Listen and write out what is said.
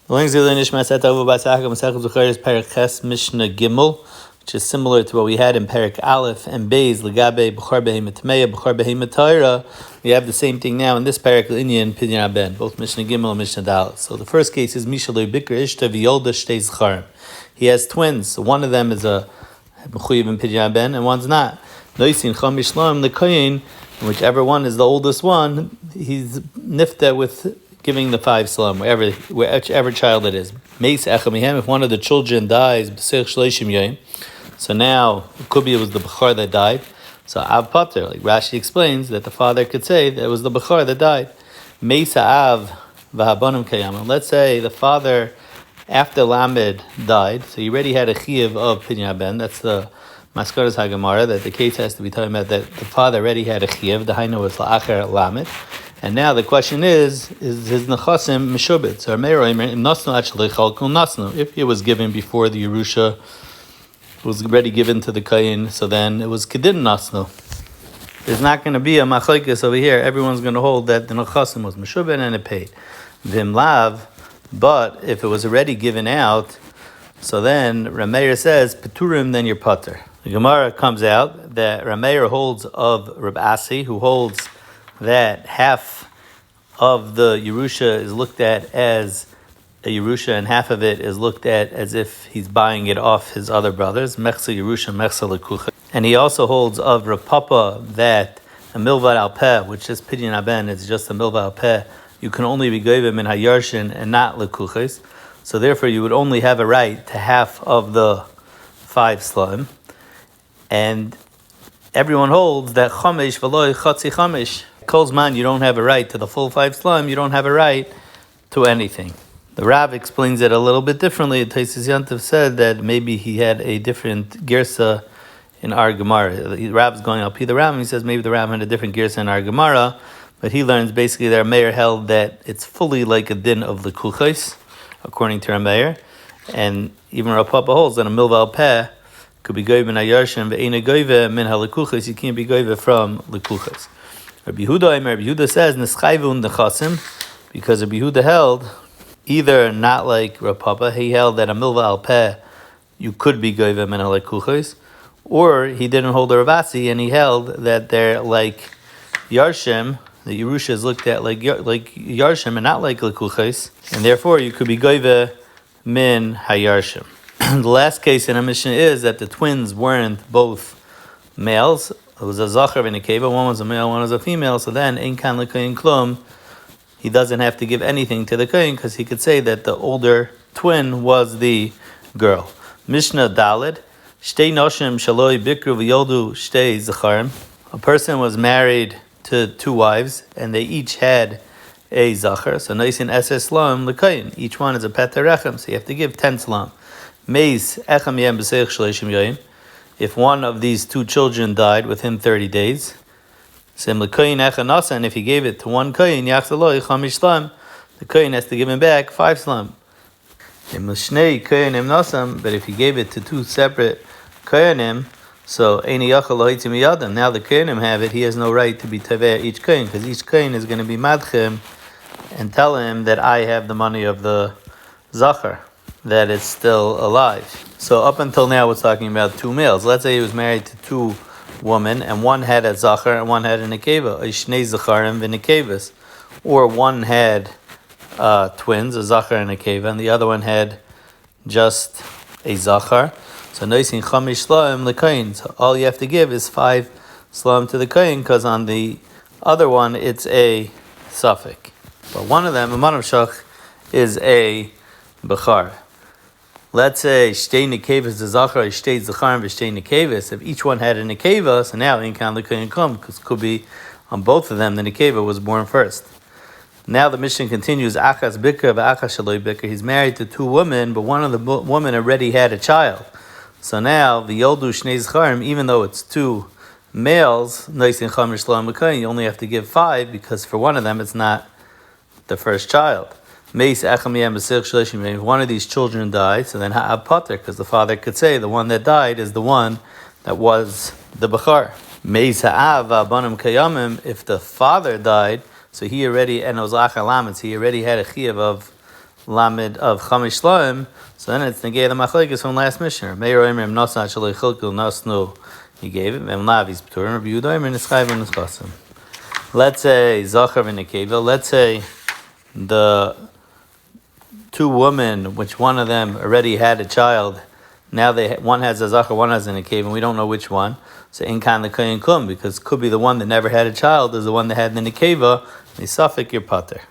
Nishmas Etta Ahuva Mishna Gimel, which is similar to what we had in Perek Aleph and Beis Legabe Bechor Behemoth Tmeya Bechor Behemoth Torah. We have the same thing now in this Perek Inyan Pidyon Ben, both Mishna Gimel and Mishna Dalet. So the first case is Mishaloi Bikr Ishta V'Yolda Shtei Zcharim. He has twins. So one of them is a Mechuyev in Pidyon Ben and one's not. Noisin Chamish Shloim L'Koyin, whichever one is the oldest one, he's nifta with giving the 5 slum, whichever child it is. If one of the children dies, so now it could be it was the Bechor that died. So Av Pater, like Rashi explains, that the father could say that it was the Bechor that died. Meisa Av v'habonim kayam. Let's say the father, after Lamed died, so he already had a chiyuv of Pidyon Ben. That's the Maskaras Hagemara, that the case has to be talking about that the father already had a chiyuv. The Hainu was la'acher Lamed. And now the question is his nechasim meshubit? So if it was given before the Yerusha was already given to the Kayin, so then it was kedin nasnu. There's not going to be a machlekes over here. Everyone's going to hold that the nechasim was meshubit and it paid. Vim lav, but if it was already given out, so then Rameir says peturim, then you're pater. The Gemara comes out that Rameir holds of Reb Asi, who holds that half of the Yerusha is looked at as a Yerusha and half of it is looked at as if he's buying it off his other brothers. Mechsa Yerusha, Mechsa Lekucha. And he also holds of Reb Papa that a milvad al peh, which is Pidyon Aben, it's just a milvad al peh, you can only be goyim in hayarshin and not lekuches. So therefore you would only have a right to half of the 5 slum. And everyone holds that chamesh v'loy chatzi chamesh. Kolzman, you don't have a right to the full 5 slum, you don't have a right to anything. The Rav explains it a little bit differently. Taisis Yantav said that maybe he had a different girsa in our Gemara. The Rav's going up the Rav, and he says maybe the Rav had a different girsa in our Gemara, but he learns basically that Rameir held that it's fully like a din of the kuchais, according to Rameir, and even Rav Papa holds that a milva al peh could be goyve in ayarshim, ve'ena goyve min halekuchais, you can't be goyve from lekuchais. Rabbi Yehuda says neschayvun nechasim, because Rabbi Yehuda held either not like Rav Papa, he held that a milva al peh you could be goyve min halekuchais, or he didn't hold a Rav Asi and he held that they're like yarshim. The Yerusha is looked at like yarshim and not like lekuchais, and therefore you could be goyve min hayarshim. The last case in a mission is that the twins weren't both males. It was a zachar and a keva. One was a male, one was a female. So then, ein kan l'koyin klum, he doesn't have to give anything to the koyin because he could say that the older twin was the girl. Mishnah Daled, shtei noshim shaloi bikru v'yoldu shtei zacharim. A person was married to 2 wives, and they each had a zachar. So noisin eses slam l'koyin. Each one is a petarechem, so you have to give 10 slam. Meis echam yem b'seich shleishim yoyim. If one of these 2 children died within 30 days, and if he gave it to one koyin, the koyin has to give him back 5 slam. But if he gave it to 2 separate koyanim, so now the koyanim have it, he has no right to be teveh each koyin, because each koyin is going to be madchim and tell him that I have the money of the zachar, that it's still alive. So up until now, we're talking about 2 males. Let's say he was married to 2 women, and one had a zachar and one had a nekeva, a shnei zacharim v'nekevas, or one had twins, a zachar and a nekeva, and the other one had just a zachar. So noisin chamish slaim l'koyin. So all you have to give is 5 slaim to the koyin, because on the other one it's a suffix. But one of them, a manav shach, is a bechar. Let's say shtei nekevas the zachar, shtei zacharim v'shtei nekevas. If each one had a nekeva, so now in kan l'koyin klum, because it could be on both of them the nekeva was born first. Now the mission continues. Achas bikra v'achas shaloi bikra. He's married to 2 women, but one of the women already had a child. So now the yoldu shnei zacharim, even though it's 2 males, noisin chamish l'am l'koyin, you only have to give 5 because for one of them it's not the first child. If one of these children died, so then ha'ab pater, because the father could say the one that died is the one that was the bechar. If the father died, so he already, and it was he already had a chiyuv of Lamed of Chamish Shloim, so then it's negay the machlekes from last Mishnah. Meir Omer Nosat Shalei Chilkul Nosnu, he gave him, and Lavi's Pturim, Rabbi Yehuda Omer Nischayv and Nischasim. Let's say Zachar and Nekeva, let's say the two women, which one of them already had a child, now one has a Zachar, one has a Nekeva, and we don't know which one. So in kan the Kayin Kum, because it could be the one that never had a child is the one that had the Nekeva, and the Safek your pater.